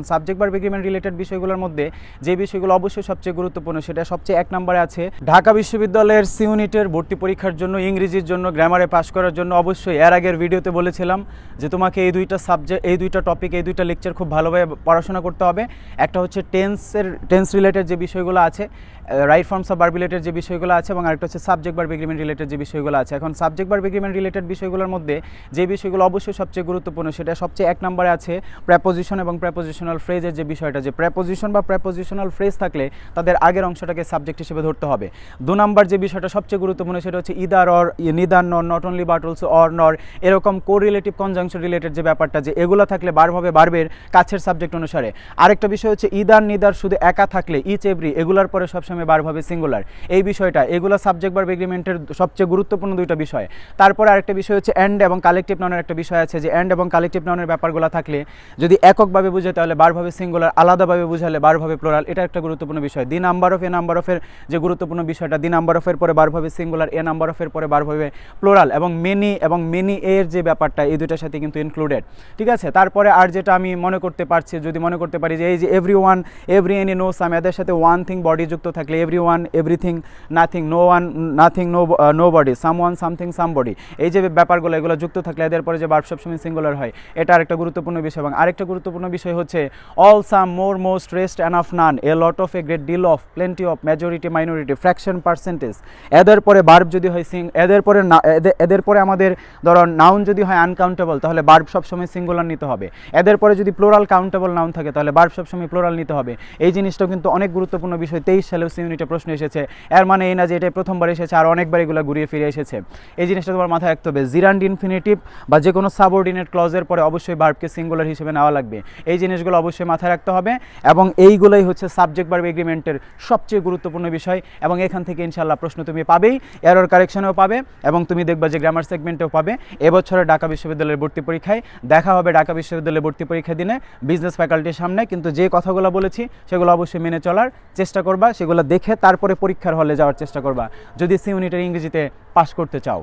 Subject verb agreement related বিষয়গুলোর মধ্যে যে বিষয়গুলো অবশ্যই সবচেয়ে গুরুত্বপূর্ণ সেটা সবচেয়ে 1 নম্বরে আছে ঢাকা বিশ্ববিদ্যালয়ের সি ইউনিটের ভর্তি পরীক্ষার জন্য ইংরেজির জন্য গ্রামারে পাশ করার জন্য অবশ্যই এর আগের ভিডিওতে বলেছিলাম যে তোমাকে এই দুইটা সাবজেক্ট এই দুইটা টপিক এই দুইটা লেকচার খুব ভালোভাবে পড়াশোনা করতে হবে। একটা হচ্ছে টেন্স রিলেটেড যে বিষয়গুলো আছে, right forms of verb related যে বিষয়গুলো আছে, এবং আরেকটা হচ্ছে সাবজেক্ট ভার্ব এগ্রিমেন্ট রিলেটেড যে বিষয়গুলো আছে। এখন সাবজেক্ট ভার্ব এগ্রিমেন্ট রিলেটেড বিষয়গুলোর মধ্যে যে বিষয়গুলো অবশ্যই সবচেয়ে গুরুত্বপূর্ণ সেটা সবচেয়ে 1 নম্বরে আছে প্রেপোজিশন এবং প্রেপোজিশনাল ফ্রেজের যে বিষয়টা, যে প্রেপোজিশন বা প্রেপোজিশনাল ফ্রেজ থাকলে তাদের আগের অংশটাকে সাবজেক্ট হিসেবে ধরতে হবে। 2 নম্বর যে বিষয়টা সবচেয়ে গুরুত্বপূর্ণ সেটা হচ্ছে ইদার অর, নিদার নর, not only but also or নর, এরকম কোরিলেটিভ কনজাংশন রিলেটেড যে ব্যাপারটা, যে এগুলো থাকলে ভার্ব হবে ভার্বের কাছের সাবজেক্ট অনুসারে। আরেকটা বিষয় হচ্ছে ইদার নিদার শুধু একা থাকলে ইচ এভরি এগুলার পরে সবসময় ভার্ব হবে সিঙ্গুলার। এই বিষয়টা এগুলো সাবজেক্ট ভার্ব এগ্রিমেন্টের সবচেয়ে গুরুত্বপূর্ণ দুইটা বিষয়। তারপরে আরেকটা বিষয় হচ্ছে এন্ড এবং কালেকটিভ নাউনের একটা বিষয় আছে, যে এন্ড এবং কালেকটিভ নাউনের ব্যাপারগুলো থাকলে যদি এককভাবে বুঝে তাহলে ভার্ব হবে সিঙ্গুলার, আলাদাভাবে বুঝালে ভার্ব হবে প্লুরাল। এটা একটা গুরুত্বপূর্ণ বিষয়। The number of a number অফের যে গুরুত্বপূর্ণ বিষয়টা, দি নাম্বার অফের পরে ভার্ব হবে সিঙ্গুলার, এ নাম্বার অফের পরে ভার্ব হবে প্লুরাল, এবং মেনি এর যে ব্যাপারটা এই দুইটার সাথে কিন্তু ইনক্লুডেড। ঠিক আছে, তারপরে আর যেটা আমি মনে করতে পারছি, যদি মনে করতে পারি যে এই যে everyone, every any, no some, এদের সাথে ওয়ান থিং বডি যুক্ত থাকলে everyone, everything, nothing, no one, nothing, nobody, someone, something, somebody, এই যে ব্যাপারগুলো এগুলো যুক্ত থাকলে এদের পরে যে ভার্ব সবসময় সিঙ্গুলার হয়, এটা আরেকটা গুরুত্বপূর্ণ বিষয়। এবং আরেকটা গুরুত্বপূর্ণ বিষয় হচ্ছে all, some, more, most, rest, enough, none, a lot of, a great deal of, plenty of, majority, minority, fraction, percentage, এদের পরে ভার্ব যদি হয় এদের পরে আমাদের ধরো নাউন যদি হয় আনকাউন্টেবল তাহলে ভার্ব সবসময় সিঙ্গুলার নিতে হবে। এদের পরে যদি প্লুরাল কাউন্টেবল নাউন থাকে তাহলে ভার্ব সবসময় প্লুরাল নিতে হবে। এই জিনিসটাও কিন্তু অনেক গুরুত্বপূর্ণ বিষয়। 23 সালেও সি ইউনিটে প্রশ্ন এসেছে, এর মানে এই না যে এটাই প্রথমবার এসেছে, আর অনেকবার এগুলো ঘুরিয়ে ফিরে এসেছে। এই জিনিসটা তোমার মাথায় রাখতে হবে। জিরান্ড ইনফিনিটিভ বা যে কোনো সাবঅর্ডিনেট ক্লজের পরে অবশ্যই ভার্বকে সিঙ্গুলার হিসেবে নেওয়া লাগবে। এই জিনিসগুলো অবশ্যই মাথায় রাখতে হবে, এবং এইগুলোই হচ্ছে সাবজেক্ট ভার্ব এগ্রিমেন্টের সবচেয়ে গুরুত্বপূর্ণ বিষয়। এবং এখান থেকে ইনশাআল্লাহ প্রশ্ন তুমি পাবেই, এরর কারেকশনেও পাবে, এবং তুমি দেখবা যে গ্রামার সেগমেন্টেও পাবে। এবছরে ঢাকা বিশ্ববিদ্যালয়ের ভর্তি পরীক্ষায় দেখা হবে ঢাকা বিশ্ববিদ্যালয়ের ভর্তি পরীক্ষা দিনে বিজনেস ফ্যাকাল্টির সামনে। কিন্তু যে কথাগুলো বলেছি সেগুলো অবশ্যই মেনে চলার চেষ্টা করবা, সেগুলো দেখে তারপরে পরীক্ষার হলে যাওয়ার চেষ্টা করবা যদি সি ইউনিটের ইংরেজিতে পাশ করতে চাও।